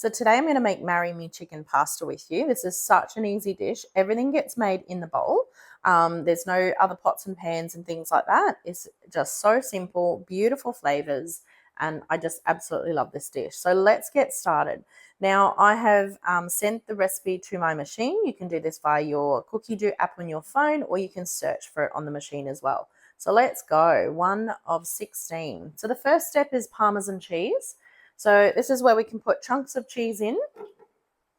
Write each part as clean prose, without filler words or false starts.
So today I'm going to make marry me chicken pasta with you. This is such an easy dish. Everything gets made in the bowl. There's no other pots and pans and things like that. It's just so simple, beautiful flavors, and I just absolutely love this dish. So let's get started. Now I have sent the recipe to my machine. You can do this via your Cookie Do app on your phone, or you can search for it on the machine as well. So let's go, 1 of 16. So the first step is Parmesan cheese. So this is where we can put chunks of cheese in,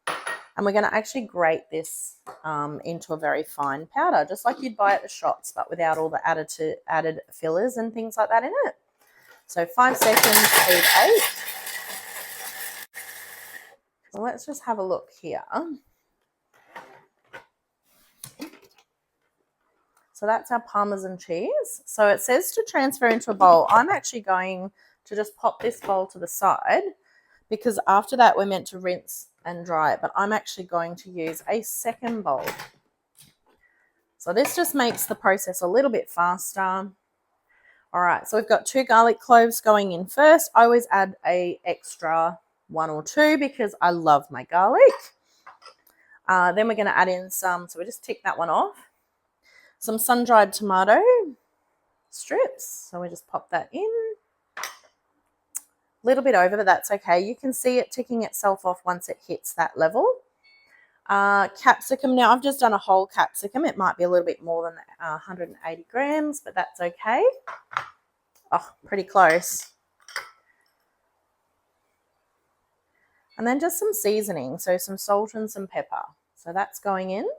and we're going to actually grate this into a very fine powder, just like you'd buy at the shops, but without all the added fillers and things like that in it. So 5 seconds, speed 8. So let's just have a look here. So that's our Parmesan cheese. So it says to transfer into a bowl. I'm actually going to just pop this bowl to the side, because after that we're meant to rinse and dry it, but I'm actually going to use a second bowl. So this just makes the process a little bit faster. All right, so we've got 2 garlic cloves going in first. I always add a extra 1 or 2 because I love my garlic. Then we're going to add in some, so we just tick that one off, some sun-dried tomato strips. So we just pop that in. A little bit over, but that's okay. You can see it ticking itself off once it hits that level. Capsicum. Now I've just done a whole capsicum. It might be a little bit more than 180 grams, but that's okay. Oh, pretty close. And then just some seasoning, so some salt and some pepper. So that's going in.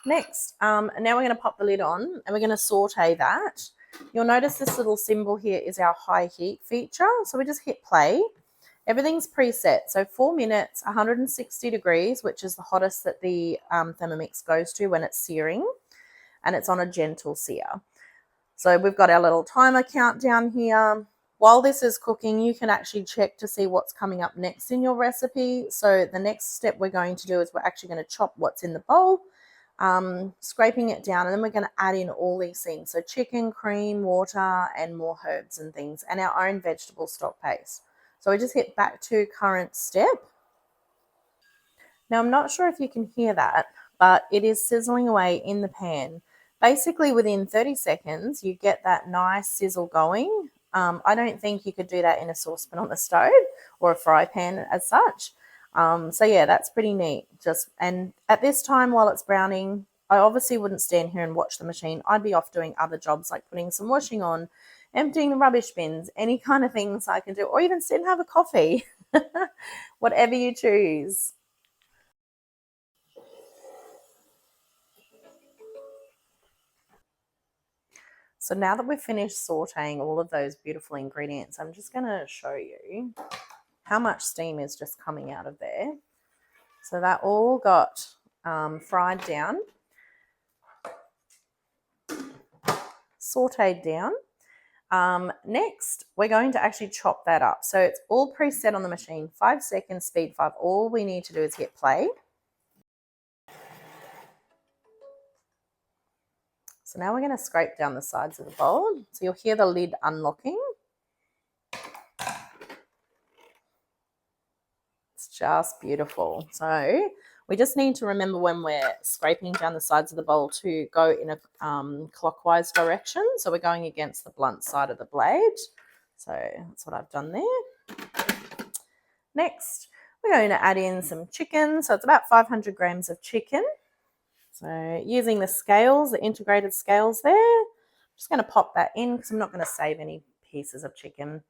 Next, now we're going to pop the lid on and we're going to saute that. You'll notice this little symbol here is our high heat feature. So we just hit play. Everything's preset. So 4 minutes, 160 degrees, which is the hottest that the Thermomix goes to when it's searing. And it's on a gentle sear. So we've got our little timer countdown here. While this is cooking, you can actually check to see what's coming up next in your recipe. So the next step we're going to do is we're actually going to chop what's in the bowl, scraping it down, and then we're going to add in all these things. So chicken, cream, water, and more herbs and things, and our own vegetable stock paste. So we just hit back to current step. Now I'm not sure if you can hear that, but it is sizzling away in the pan. Basically within 30 seconds, you get that nice sizzle going. I don't think you could do that in a saucepan on the stove or a fry pan as such. So yeah, that's pretty neat. And at this time while it's browning, I obviously wouldn't stand here and watch the machine. I'd be off doing other jobs like putting some washing on, emptying the rubbish bins, any kind of things I can do, or even sit and have a coffee, whatever you choose. So now that we've finished sauteing all of those beautiful ingredients, I'm just going to show you how much steam is just coming out of there. So that all got fried down, sauteed down. Next, we're going to actually chop that up. So it's all preset on the machine, 5 seconds, speed 5. All we need to do is hit play. So now we're going to scrape down the sides of the bowl. So you'll hear the lid unlocking. It's just beautiful. So we just need to remember when we're scraping down the sides of the bowl to go in a clockwise direction. So we're going against the blunt side of the blade. So that's what I've done there. Next, we're going to add in some chicken. So it's about 500 grams of chicken. So using the scales, the integrated scales there, I'm just going to pop that in because I'm not going to save any pieces of chicken.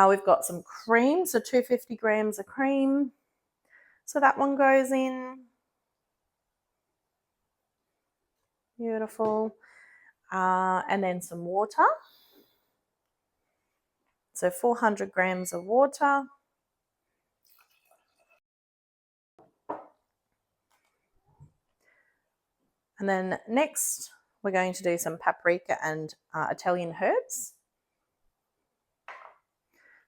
We've got some cream, so 250 grams of cream. So that one goes in. Beautiful. And then some water. So 400 grams of water. And then next, we're going to do some paprika and Italian herbs.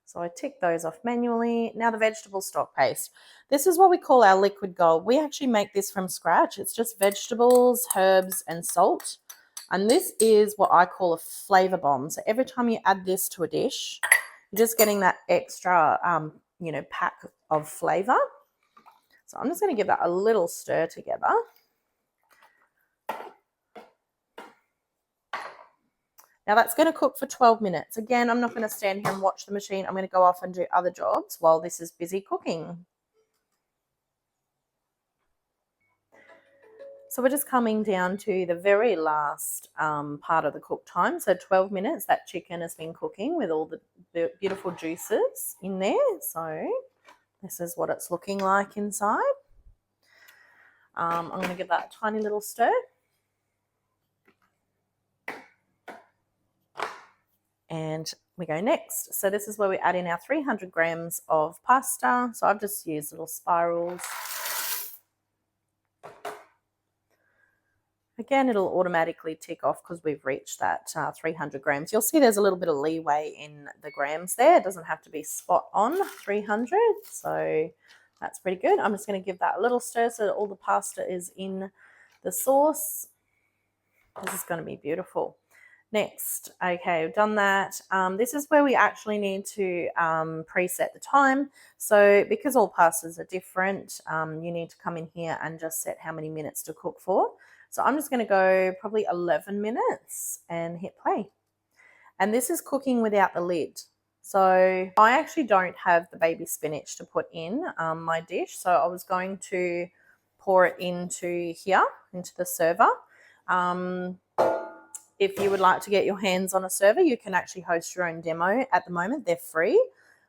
So I tick those off manually. Now the vegetable stock paste. This is what we call our liquid gold. We actually make this from scratch. It's just vegetables, herbs, and salt. And this is what I call a flavour bomb. So every time you add this to a dish, just getting that extra, you know, pack of flavour. So I'm just going to give that a little stir together. Now that's going to cook for 12 minutes. Again, I'm not going to stand here and watch the machine. I'm going to go off and do other jobs while this is busy cooking. So we're just coming down to the very last part of the cook time. So 12 minutes, that chicken has been cooking with all the beautiful juices in there. So this is what it's looking like inside. I'm going to give that a tiny little stir. And we go next. So this is where we add in our 300 grams of pasta. So I've just used little spirals. Again, it'll automatically tick off because we've reached that 300 grams. You'll see there's a little bit of leeway in the grams there. It doesn't have to be spot on 300. So that's pretty good. I'm just going to give that a little stir so that all the pasta is in the sauce. This is going to be beautiful. Next, okay, we've done that. This is where we actually need to preset the time. So because all pastas are different, you need to come in here and just set how many minutes to cook for. So I'm just going to go probably 11 minutes and hit play. And this is cooking without the lid. So I actually don't have the baby spinach to put in my dish. So I was going to pour it into here, into the server. If you would like to get your hands on a server, you can actually host your own demo at the moment. They're free.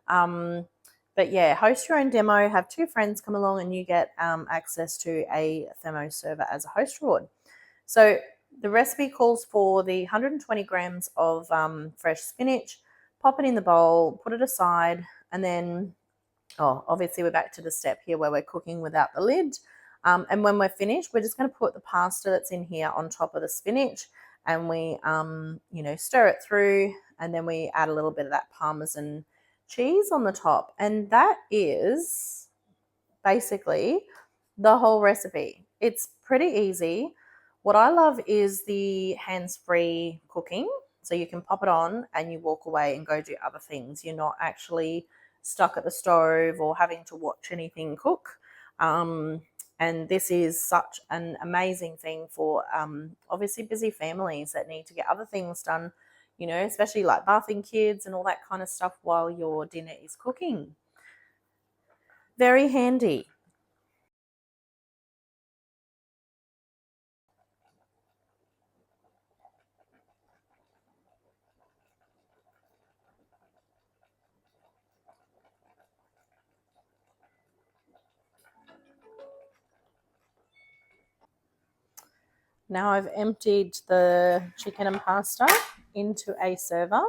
But yeah, host your own demo, have 2 friends come along and you get access to a thermo server as a host reward. So the recipe calls for the 120 grams of fresh spinach, pop it in the bowl, put it aside, and then, obviously we're back to the step here where we're cooking without the lid. And when we're finished, we're just going to put the pasta that's in here on top of the spinach, and we, you know, stir it through, and then we add a little bit of that parmesan cheese on the top. And that is basically the whole recipe. It's pretty easy. What I love is the hands-free cooking. So you can pop it on and you walk away and go do other things. You're not actually stuck at the stove or having to watch anything cook. And this is such an amazing thing for obviously busy families that need to get other things done, you know, especially like bathing kids and all that kind of stuff while your dinner is cooking. Very handy. Now I've emptied the chicken and pasta into a server.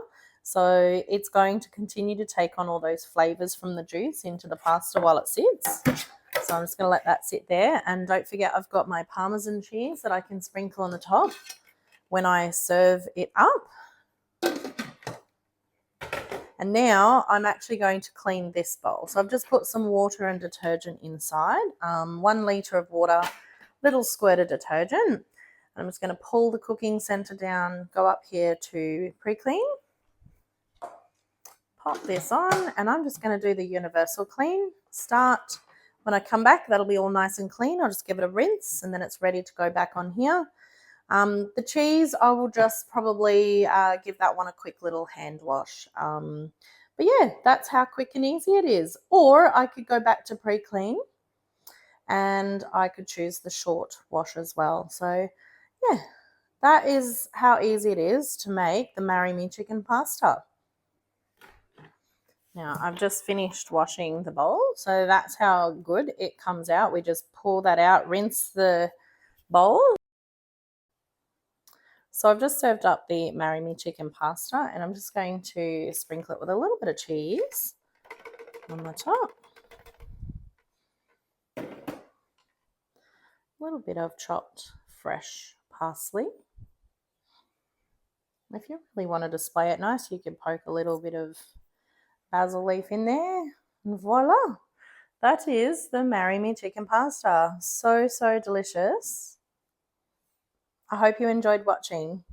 So it's going to continue to take on all those flavors from the juice into the pasta while it sits. So I'm just going to let that sit there. And don't forget, I've got my parmesan cheese that I can sprinkle on the top when I serve it up. And now I'm actually going to clean this bowl. So I've just put some water and detergent inside, 1 litre of water, little squirt of detergent. I'm just going to pull the cooking center down, go up here to pre-clean, pop this on, and I'm just going to do the universal clean. Start. When I come back, that'll be all nice and clean. I'll just give it a rinse, and then it's ready to go back on here. The cheese, I will just probably give that one a quick little hand wash. But yeah, that's how quick and easy it is. Or I could go back to pre-clean and I could choose the short wash as well. So yeah, that is how easy it is to make the Marry Me chicken pasta. Now I've just finished washing the bowl, so that's how good it comes out. We just pull that out, rinse the bowl. So I've just served up the Marry Me chicken pasta, and I'm just going to sprinkle it with a little bit of cheese on the top. A little bit of chopped fresh parsley. If you really want to display it nice, you can poke a little bit of basil leaf in there, and voila. That is the Marry Me chicken pasta. So, so delicious. I hope you enjoyed watching.